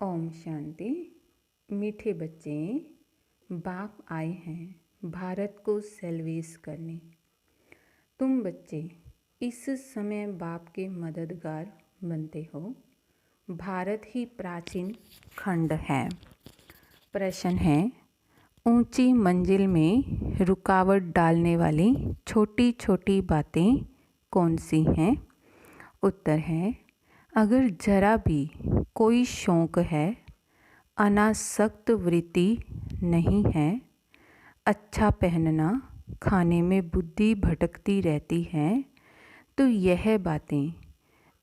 ओम शांति। मीठे बच्चे, बाप आए हैं भारत को सेल्वेस करने। तुम बच्चे इस समय बाप के मददगार बनते हो। भारत ही प्राचीन खंड है। प्रश्न है, ऊंची मंजिल में रुकावट डालने वाली छोटी छोटी बातें कौन सी हैं? उत्तर है, अगर जरा भी कोई शौक है, अनासक्त वृत्ति नहीं है, अच्छा पहनना, खाने में बुद्धि भटकती रहती है, तो यह बातें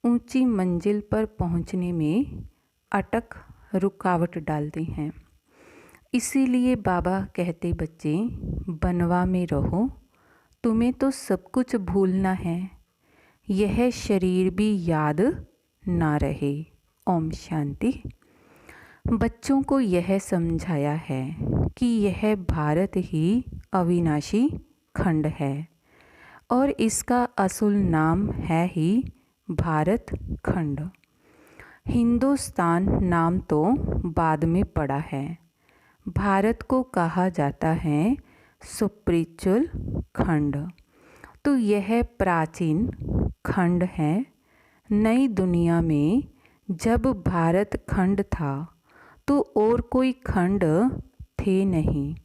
ऊंची मंजिल पर पहुंचने में अटक रुकावट डालती हैं। इसीलिए बाबा कहते, बच्चे बनवा में रहो, तुम्हें तो सब कुछ भूलना है, यह शरीर भी याद ना रहे। ओम शांति। बच्चों को यह समझाया है कि यह भारत ही अविनाशी खंड है और इसका असल नाम है ही भारत खंड। हिंदुस्तान नाम तो बाद में पड़ा है। भारत को कहा जाता है स्पिरिचुअल खंड। तो यह प्राचीन खंड है। नई दुनिया में जब भारत खंड था तो और कोई खंड थे नहीं।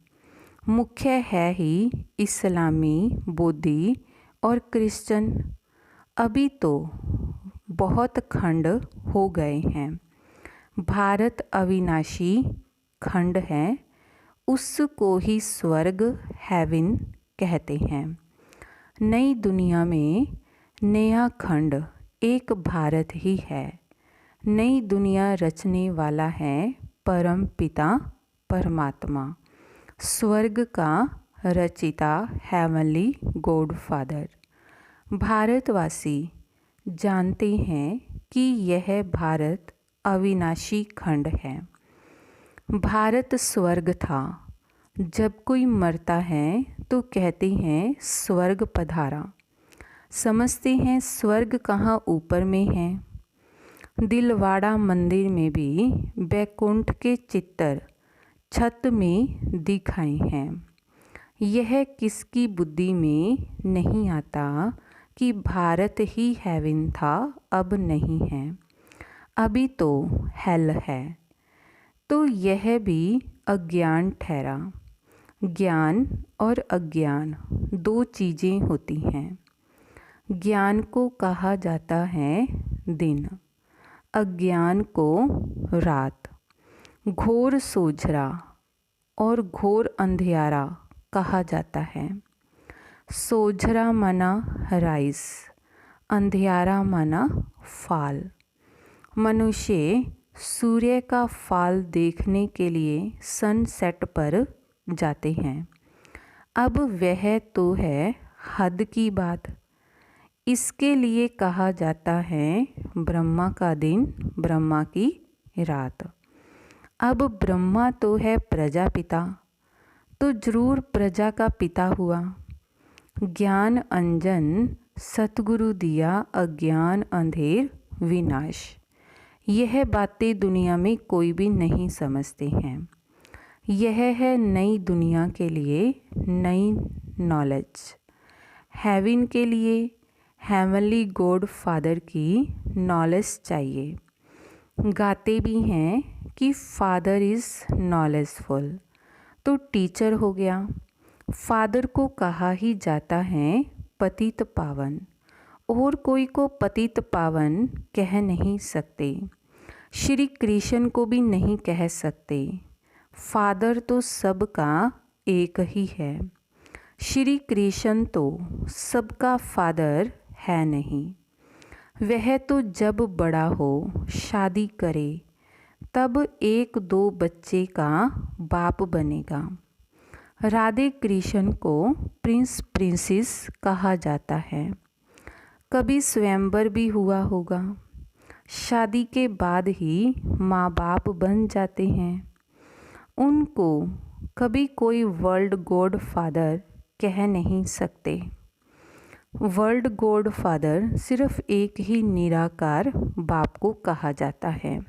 मुख्य है ही इस्लामी, बौद्धी और क्रिश्चियन। अभी तो बहुत खंड हो गए हैं। भारत अविनाशी खंड है, उसको ही स्वर्ग, हेवन कहते हैं। नई दुनिया में नया खंड एक भारत ही है। नई दुनिया रचने वाला है परम पिता परमात्मा, स्वर्ग का रचिता हेवनली गॉड फादर। भारतवासी जानते हैं कि यह भारत अविनाशी खंड है। भारत स्वर्ग था। जब कोई मरता है तो कहते हैं स्वर्ग पधारा। समझते हैं स्वर्ग कहाँ ऊपर में है। दिलवाड़ा मंदिर में भी बैकुंठ के चित्र छत में दिखाए हैं। यह किसकी बुद्धि में नहीं आता कि भारत ही हेवन था, अब नहीं है, अभी तो हेल है। तो यह भी अज्ञान ठहरा। ज्ञान और अज्ञान दो चीज़ें होती हैं। ज्ञान को कहा जाता है दिन, अज्ञान को रात। घोर सोझरा और घोर अंधियारा कहा जाता है। सोझरा माना राइस, अंधियारा माना फाल। मनुष्य सूर्य का फाल देखने के लिए सनसेट पर जाते हैं। अब वह तो है हद की बात। इसके लिए कहा जाता है ब्रह्मा का दिन, ब्रह्मा की रात। अब ब्रह्मा तो है प्रजापिता, तो जरूर प्रजा का पिता हुआ। ज्ञान अंजन सतगुरु दिया, अज्ञान अंधेर विनाश। यह बातें दुनिया में कोई भी नहीं समझते हैं। यह है नई दुनिया के लिए नई नॉलेज। हेवन के लिए हेवनली गॉड फादर की नॉलेज चाहिए। गाते भी हैं कि फादर इज़ नॉलेजफुल, तो टीचर हो गया। फादर को कहा ही जाता है पतित पावन, और कोई को पतित पावन कह नहीं सकते। श्री कृष्ण को भी नहीं कह सकते। फादर तो सबका एक ही है। श्री कृष्ण तो सबका फादर है नहीं। वह तो जब बड़ा हो, शादी करे, तब एक दो बच्चे का बाप बनेगा। राधे कृष्ण को प्रिंस प्रिंसेस कहा जाता है। कभी स्वयंवर भी हुआ होगा। शादी के बाद ही माँ बाप बन जाते हैं। उनको कभी कोई वर्ल्ड गॉड फादर कह नहीं सकते। वर्ल्ड गॉड फादर सिर्फ एक ही निराकार बाप को कहा जाता है।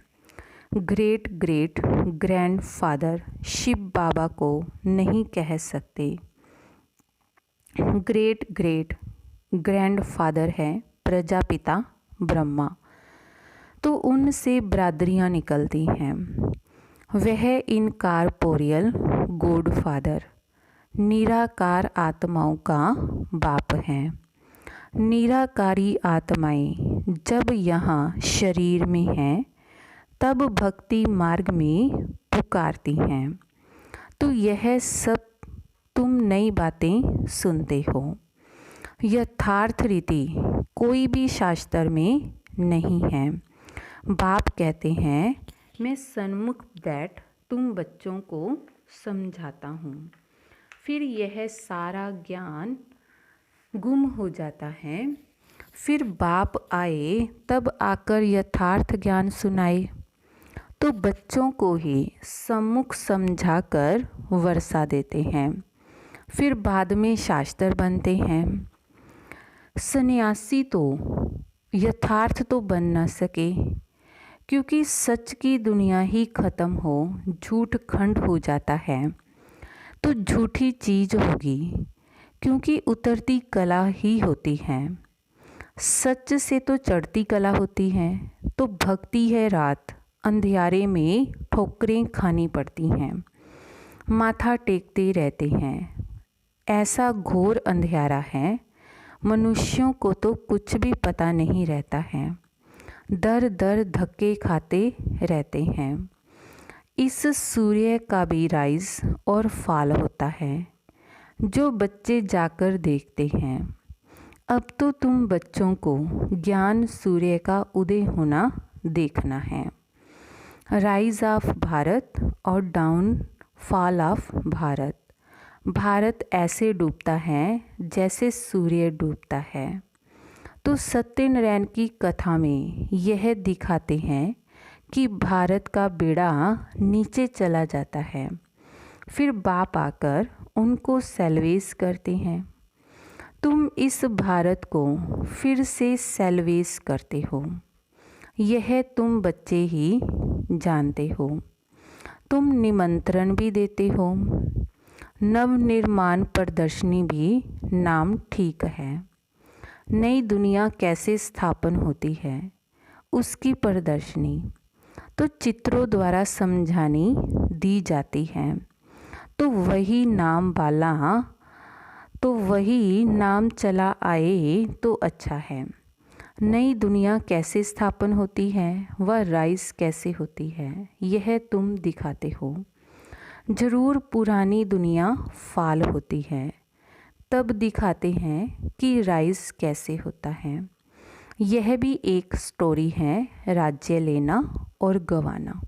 ग्रेट ग्रेट ग्रैंडफादर शिव बाबा को नहीं कह सकते। ग्रेट ग्रेट ग्रैंडफादर है प्रजापिता ब्रह्मा, तो उनसे बरादरियाँ निकलती हैं। वह इनकॉर्पोरियल गॉड फादर निराकार आत्माओं का बाप है। निराकारी आत्माएं जब यहाँ शरीर में हैं तब भक्ति मार्ग में पुकारती हैं। तो यह सब तुम नई बातें सुनते हो। यथार्थ रीति कोई भी शास्त्र में नहीं है। बाप कहते हैं मैं सन्मुख बैठ तुम बच्चों को समझाता हूँ। फिर यह सारा ज्ञान गुम हो जाता है। फिर बाप आए तब आकर यथार्थ ज्ञान सुनाए, तो बच्चों को ही सम्मुख समझाकर वर्षा देते हैं। फिर बाद में शास्त्र बनते हैं। सन्यासी तो यथार्थ तो बन न सके, क्योंकि सच की दुनिया ही खत्म हो झूठ खंड हो जाता है। तो झूठी चीज़ होगी, क्योंकि उतरती कला ही होती है। सच से तो चढ़ती कला होती है। तो भक्ति है रात, अंधियारे में ठोकरें खानी पड़ती हैं, माथा टेकते रहते हैं। ऐसा घोर अंधियारा है, मनुष्यों को तो कुछ भी पता नहीं रहता है। दर दर धक्के खाते रहते हैं। इस सूर्य का भी राइज और फॉल होता है, जो बच्चे जाकर देखते हैं। अब तो तुम बच्चों को ज्ञान सूर्य का उदय होना देखना है। राइज ऑफ भारत और down fall of Bharat. Bharat ऐसे डूबता है जैसे सूर्य डूबता है। तो सत्यनारायण की कथा में यह दिखाते हैं कि भारत का बेड़ा नीचे चला जाता है। फिर बाप आकर उनको सेल्वेस करते हैं। तुम इस भारत को फिर से सेल्वेस करते हो, यह तुम बच्चे ही जानते हो। तुम निमंत्रण भी देते हो। नवनिर्माण प्रदर्शनी भी नाम ठीक है। नई दुनिया कैसे स्थापन होती है उसकी प्रदर्शनी तो चित्रों द्वारा समझानी दी जाती है। तो वही नाम वाला, तो वही नाम चला आए तो अच्छा है। नई दुनिया कैसे स्थापन होती है, वह राइज कैसे होती है, यह तुम दिखाते हो। जरूर पुरानी दुनिया फाल होती है, तब दिखाते हैं कि राइज कैसे होता है। यह भी एक स्टोरी है, राज्य लेना और गंवाना।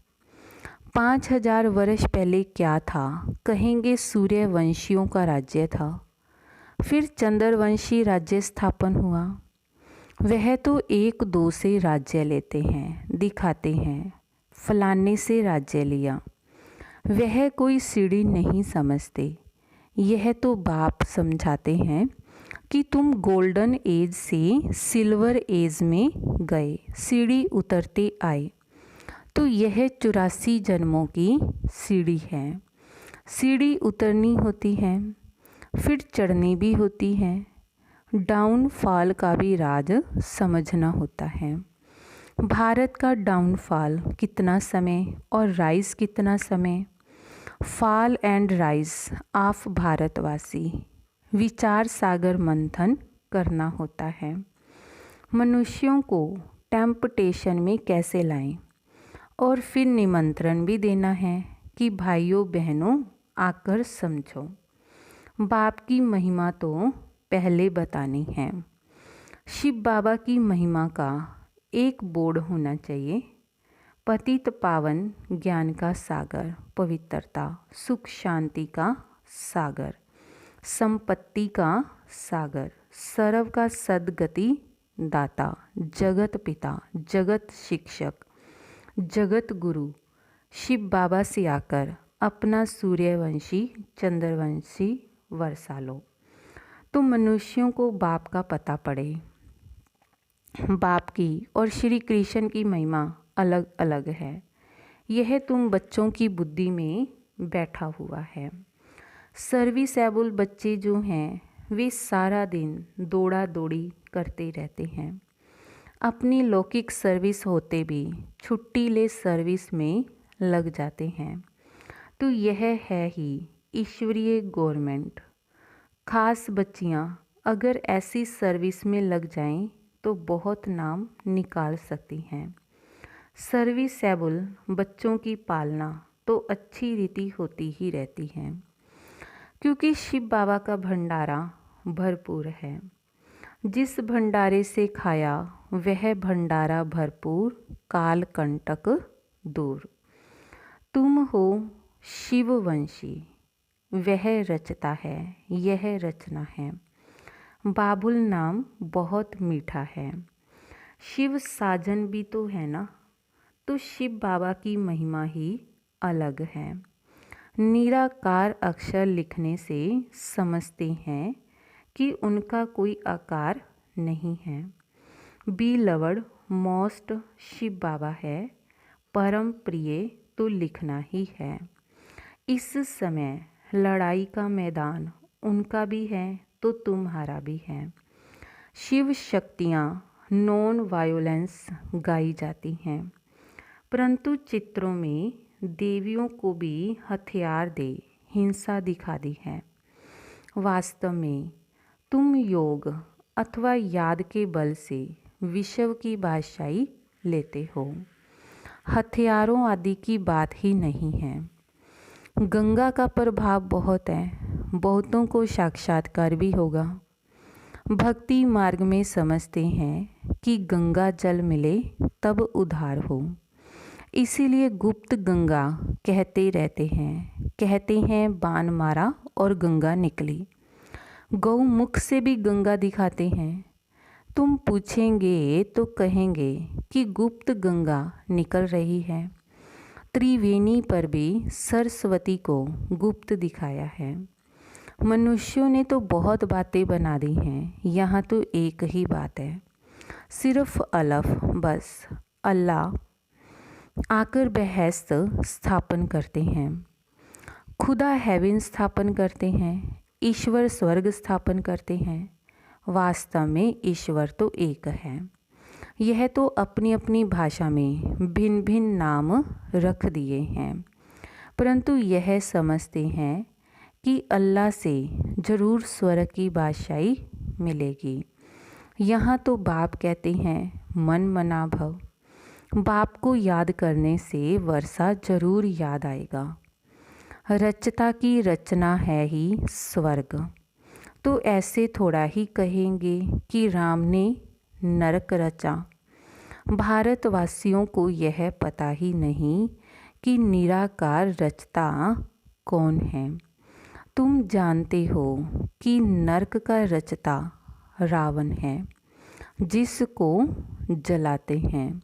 5000 वर्ष पहले क्या था, कहेंगे सूर्यवंशियों का राज्य था। फिर चंद्रवंशी राज्य स्थापन हुआ। वह तो एक दो से राज्य लेते हैं, दिखाते हैं फलाने से राज्य लिया। वह कोई सीढ़ी नहीं समझते। यह तो बाप समझाते हैं कि तुम गोल्डन एज से सिल्वर एज में गए, सीढ़ी उतरते आए। तो यह 84 जन्मों की सीढ़ी है। सीढ़ी उतरनी होती है, फिर चढ़नी भी होती है। डाउनफॉल का भी राज समझना होता है। भारत का डाउनफॉल कितना समय और राइज कितना समय। फॉल एंड राइज ऑफ भारतवासी विचार सागर मंथन करना होता है। मनुष्यों को टेम्पटेशन में कैसे लाएं, और फिर निमंत्रण भी देना है कि भाइयों बहनों आकर समझो। बाप की महिमा तो पहले बतानी है। शिव बाबा की महिमा का एक बोर्ड होना चाहिए। पतित पावन ज्ञान का सागर, पवित्रता सुख शांति का सागर, संपत्ति का सागर, सर्व का सद्गति दाता, जगत पिता, जगत शिक्षक, जगत गुरु शिव बाबा से आकर अपना सूर्यवंशी चंद्रवंशी वर्षा लो। तो मनुष्यों को बाप का पता पड़े। बाप की और श्री कृष्ण की महिमा अलग अलग है। यह तुम बच्चों की बुद्धि में बैठा हुआ है। सर्विसेबल बच्चे जो हैं वे सारा दिन दौड़ा दौड़ी करते रहते हैं, अपनी लौकिक सर्विस होते भी छुट्टी ले सर्विस में लग जाते हैं। तो यह है ही ईश्वरीय गवर्नमेंट। खास बच्चियां अगर ऐसी सर्विस में लग जाएं तो बहुत नाम निकाल सकती हैं। सर्विसेबल बच्चों की पालना तो अच्छी रीति होती ही रहती है, क्योंकि शिव बाबा का भंडारा भरपूर है। जिस भंडारे से खाया वह भंडारा भरपूर, काल कंटक दूर। तुम हो शिववंशी, वह रचता है, यह रचना है। बाबुल नाम बहुत मीठा है। शिव साजन भी तो है ना, तो शिव बाबा की महिमा ही अलग है। निराकार अक्षर लिखने से समझते हैं कि उनका कोई आकार नहीं है। बी लवड मोस्ट शिव बाबा है, परम प्रिय तो लिखना ही है। इस समय लड़ाई का मैदान उनका भी है तो तुम्हारा भी है। शिव शक्तियाँ नॉन वायोलेंस गाई जाती हैं, परंतु चित्रों में देवियों को भी हथियार दे हिंसा दिखा दी है। वास्तव में तुम योग अथवा याद के बल से विश्व की बादशाही लेते हो। हथियारों आदि की बात ही नहीं है। गंगा का प्रभाव बहुत है, बहुतों को साक्षात्कार भी होगा। भक्ति मार्ग में समझते हैं कि गंगा जल मिले तब उद्धार हो, इसीलिए गुप्त गंगा कहते रहते हैं। कहते हैं बाण मारा और गंगा निकली। गौमुख से भी गंगा दिखाते हैं। तुम पूछेंगे तो कहेंगे कि गुप्त गंगा निकल रही है। त्रिवेणी पर भी सरस्वती को गुप्त दिखाया है। मनुष्यों ने तो बहुत बातें बना दी हैं, यहाँ तो एक ही बात है, सिर्फ अलफ, बस अल्लाह आकर बहस स्थापन करते हैं। खुदा हेवन स्थापन करते हैं, ईश्वर स्वर्ग स्थापन करते हैं। वास्तव में ईश्वर तो एक है। यह तो अपनी अपनी भाषा में भिन्न भिन्न नाम रख दिए हैं, परंतु यह समझते हैं कि अल्लाह से जरूर स्वर्ग की बादशाही मिलेगी। यहाँ तो बाप कहते हैं मन मना भव। बाप को याद करने से वर्षा जरूर याद आएगा। रचता की रचना है ही स्वर्ग। तो ऐसे थोड़ा ही कहेंगे कि राम ने नरक रचा। भारतवासियों को यह पता ही नहीं कि निराकार रचता कौन है। तुम जानते हो कि नरक का रचता रावण है, जिसको जलाते हैं।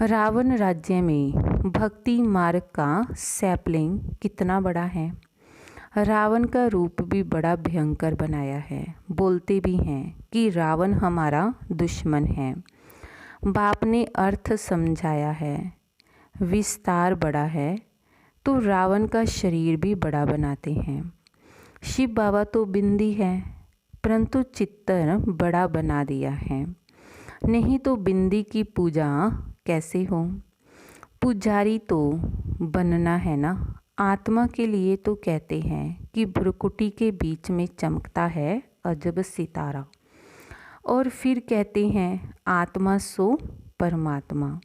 रावण राज्य में भक्ति मार्ग का सैपलिंग कितना बड़ा है। रावण का रूप भी बड़ा भयंकर बनाया है। बोलते भी हैं कि रावण हमारा दुश्मन है। बाप ने अर्थ समझाया है, विस्तार बड़ा है तो रावण का शरीर भी बड़ा बनाते हैं। शिव बाबा तो बिंदी है, परंतु चित्तर बड़ा बना दिया है। नहीं तो बिंदी की पूजा कैसे हो। पुजारी तो बनना है ना। आत्मा के लिए तो कहते हैं कि भ्रुकुटी के बीच में चमकता है अजब सितारा, और फिर कहते हैं आत्मा सो परमात्मा।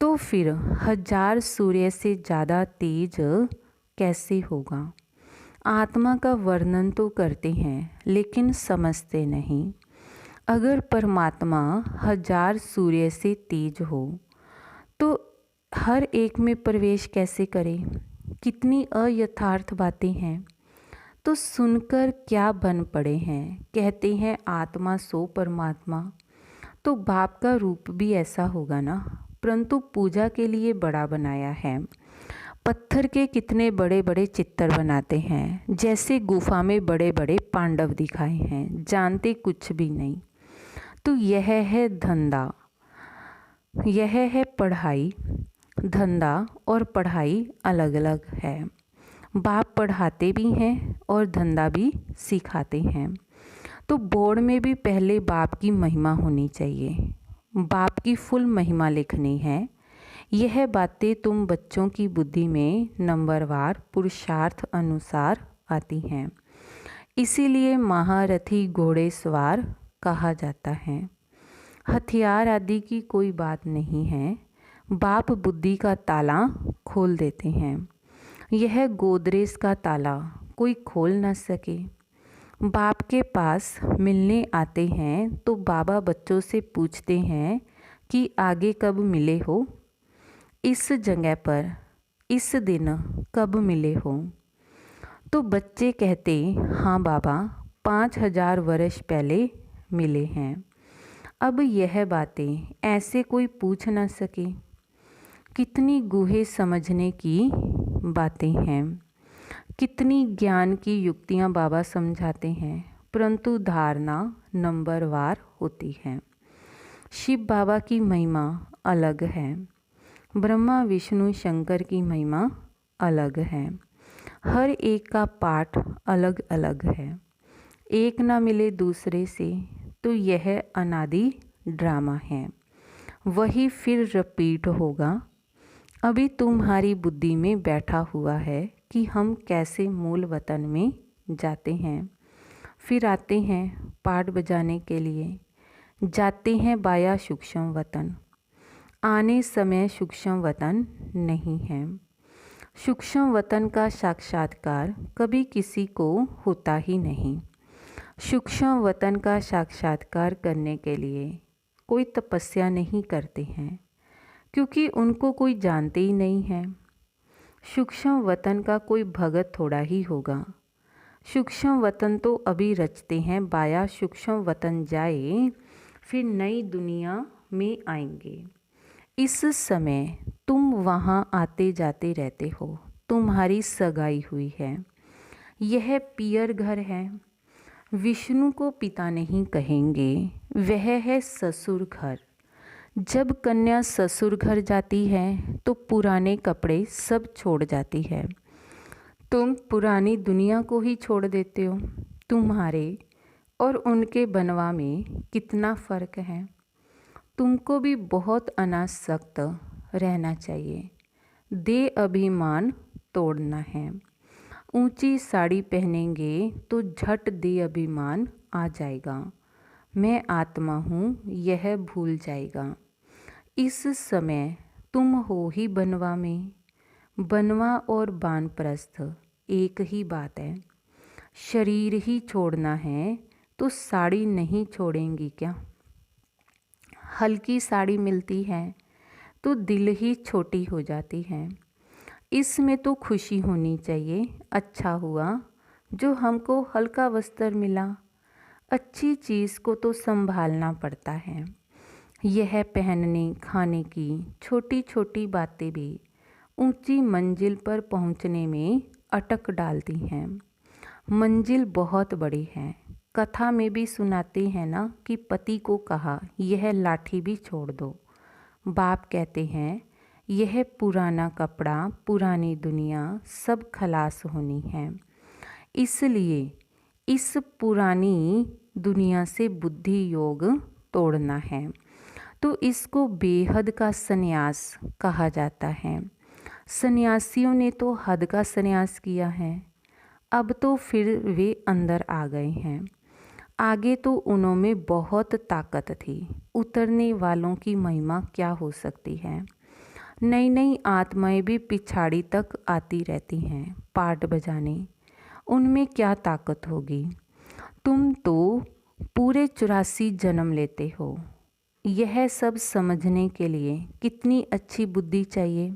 तो फिर 1000 सूर्य से ज़्यादा तेज कैसे होगा। आत्मा का वर्णन तो करते हैं लेकिन समझते नहीं। अगर परमात्मा 1000 सूर्य से तेज हो तो हर एक में प्रवेश कैसे करे। कितनी अयथार्थ बातें हैं। तो सुनकर क्या बन पड़े हैं। कहते हैं आत्मा सो परमात्मा, तो बाप का रूप भी ऐसा होगा ना, परंतु पूजा के लिए बड़ा बनाया है। पत्थर के कितने बड़े बड़े चित्र बनाते हैं, जैसे गुफा में बड़े बड़े पांडव दिखाए हैं, जानते कुछ भी नहीं। तो यह है धंधा, यह है पढ़ाई। धंधा और पढ़ाई अलग अलग है। बाप पढ़ाते भी हैं और धंधा भी सिखाते हैं। तो बोर्ड में भी पहले बाप की महिमा होनी चाहिए, बाप की फुल महिमा लिखनी है। यह बातें तुम बच्चों की बुद्धि में नंबरवार पुरुषार्थ अनुसार आती हैं। इसीलिए महारथी घोड़ेसवार कहा जाता है। हथियार आदि की कोई बात नहीं है, बाप बुद्धि का ताला खोल देते हैं। यह गोदरेज का ताला कोई खोल न सके। बाप के पास मिलने आते हैं तो बाबा बच्चों से पूछते हैं कि आगे कब मिले हो, इस जगह पर इस दिन कब मिले हो। तो बच्चे कहते हाँ बाबा 5000 वर्ष पहले मिले हैं। अब यह बातें ऐसे कोई पूछ ना सके। कितनी गूढ़े समझने की बातें हैं, कितनी ज्ञान की युक्तियाँ बाबा समझाते हैं, परंतु धारणा नंबरवार होती है। शिव बाबा की महिमा अलग है, ब्रह्मा विष्णु शंकर की महिमा अलग है। हर एक का पाठ अलग अलग है, एक ना मिले दूसरे से तो यह अनादि ड्रामा है, वही फिर रिपीट होगा। अभी तुम्हारी बुद्धि में बैठा हुआ है कि हम कैसे मूल वतन में जाते हैं, फिर आते हैं पाठ बजाने के लिए, जाते हैं बाया सूक्ष्म वतन। आने समय सूक्ष्म वतन नहीं है। सूक्ष्म वतन का साक्षात्कार कभी किसी को होता ही नहीं। सूक्ष्म वतन का साक्षात्कार करने के लिए कोई तपस्या नहीं करते हैं, क्योंकि उनको कोई जानते ही नहीं है। सूक्ष्म वतन का कोई भगत थोड़ा ही होगा। सूक्ष्म वतन तो अभी रचते हैं, बाया सूक्ष्म वतन जाए फिर नई दुनिया में आएंगे। इस समय तुम वहाँ आते जाते रहते हो, तुम्हारी सगाई हुई है। यह पियर घर है। विष्णु को पिता नहीं कहेंगे, वह है ससुर घर। जब कन्या ससुर घर जाती है तो पुराने कपड़े सब छोड़ जाती है। तुम पुरानी दुनिया को ही छोड़ देते हो। तुम्हारे और उनके बनवा में कितना फ़र्क है। तुमको भी बहुत अनासक्त रहना चाहिए। दे अभिमान तोड़ना है। ऊंची साड़ी पहनेंगे तो झट दे अभिमान आ जाएगा। मैं आत्मा हूँ यह भूल जाएगा। इस समय तुम हो ही बनवा में। बनवा और वानप्रस्थ एक ही बात है। शरीर ही छोड़ना है तो साड़ी नहीं छोड़ेंगी क्या। हल्की साड़ी मिलती है तो दिल ही छोटी हो जाती है। इसमें तो खुशी होनी चाहिए। अच्छा हुआ जो हमको हल्का वस्त्र मिला। अच्छी चीज़ को तो संभालना पड़ता है। यह पहनने खाने की छोटी छोटी बातें भी ऊंची मंजिल पर पहुंचने में अटक डालती हैं। मंजिल बहुत बड़ी है। कथा में भी सुनाते हैं ना कि पति को कहा यह लाठी भी छोड़ दो। बाप कहते हैं यह पुराना कपड़ा पुरानी दुनिया सब खलास होनी है। इसलिए इस पुरानी दुनिया से बुद्धि योग तोड़ना है। तो इसको बेहद का संन्यास कहा जाता है। सन्यासियों ने तो हद का संन्यास किया है। अब तो फिर वे अंदर आ गए हैं। आगे तो उनमें बहुत ताकत थी। उतरने वालों की महिमा क्या हो सकती है। नई नई आत्माएं भी पिछाड़ी तक आती रहती हैं पाठ बजाने। उनमें क्या ताकत होगी। तुम तो पूरे 84 जन्म लेते हो। यह सब समझने के लिए कितनी अच्छी बुद्धि चाहिए।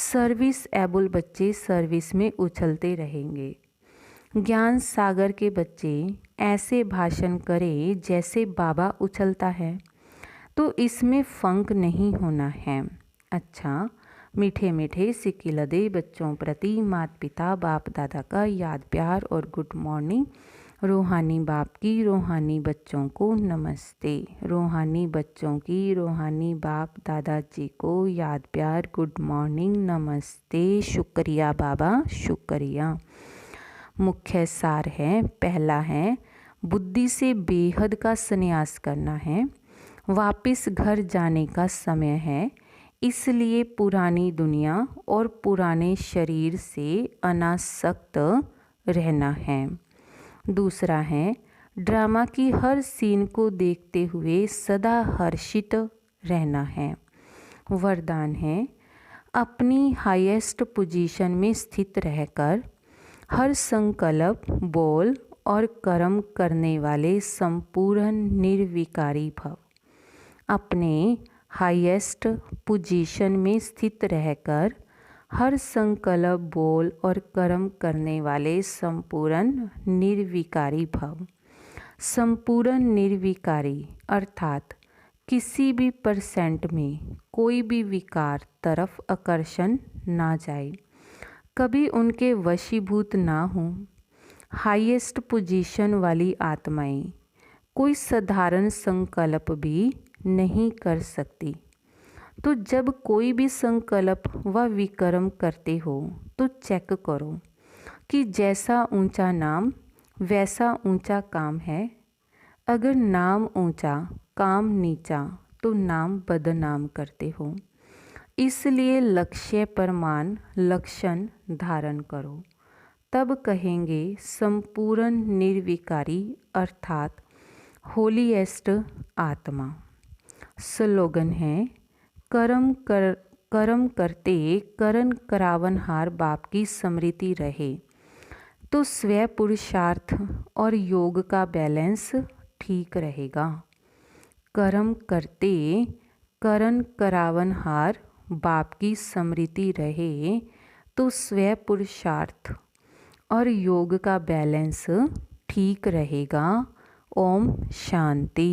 सर्विस एबल बच्चे सर्विस में उछलते रहेंगे। ज्ञान सागर के बच्चे ऐसे भाषण करें जैसे बाबा उछलता है, तो इसमें फंक नहीं होना है। अच्छा, मीठे मीठे सिकिलदे बच्चों प्रति माता पिता बाप दादा का याद प्यार और गुड मॉर्निंग। रूहानी बाप की रूहानी बच्चों को नमस्ते। रूहानी बच्चों की रूहानी बाप दादाजी को याद प्यार गुड मॉर्निंग नमस्ते। शुक्रिया बाबा शुक्रिया। मुख्य सार है, पहला है बुद्धि से बेहद का संन्यास करना है। वापस घर जाने का समय है, इसलिए पुरानी दुनिया और पुराने शरीर से अनासक्त रहना है। दूसरा है ड्रामा की हर सीन को देखते हुए सदा हर्षित रहना है। वरदान है अपनी हाईएस्ट पोजीशन में स्थित रहकर हर संकल्प बोल और कर्म करने वाले संपूर्ण निर्विकारी भव। अपने हाईएस्ट पोजीशन में स्थित रहकर हर संकल्प बोल और कर्म करने वाले संपूर्ण निर्विकारी भव। संपूर्ण निर्विकारी अर्थात किसी भी परसेंट में कोई भी विकार तरफ आकर्षण ना जाए, कभी उनके वशीभूत ना हो। हाईएस्ट पोजीशन वाली आत्माएं कोई साधारण संकल्प भी नहीं कर सकती। तो जब कोई भी संकल्प व विकर्म करते हो तो चेक करो कि जैसा ऊंचा नाम वैसा ऊंचा काम है। अगर नाम ऊंचा काम नीचा तो नाम बदनाम करते हो। इसलिए लक्ष्य प्रमाण लक्षण धारण करो, तब कहेंगे संपूर्ण निर्विकारी अर्थात होलीएस्ट आत्मा। स्लोगन है कर्म करते करण करावनहार बाप की स्मृति रहे तो स्व पुरुषार्थ और योग का बैलेंस ठीक रहेगा। कर्म करते करण करावनहार बाप की स्मृति रहे तो स्व पुरुषार्थ और योग का बैलेंस ठीक रहेगा। ओम शांति।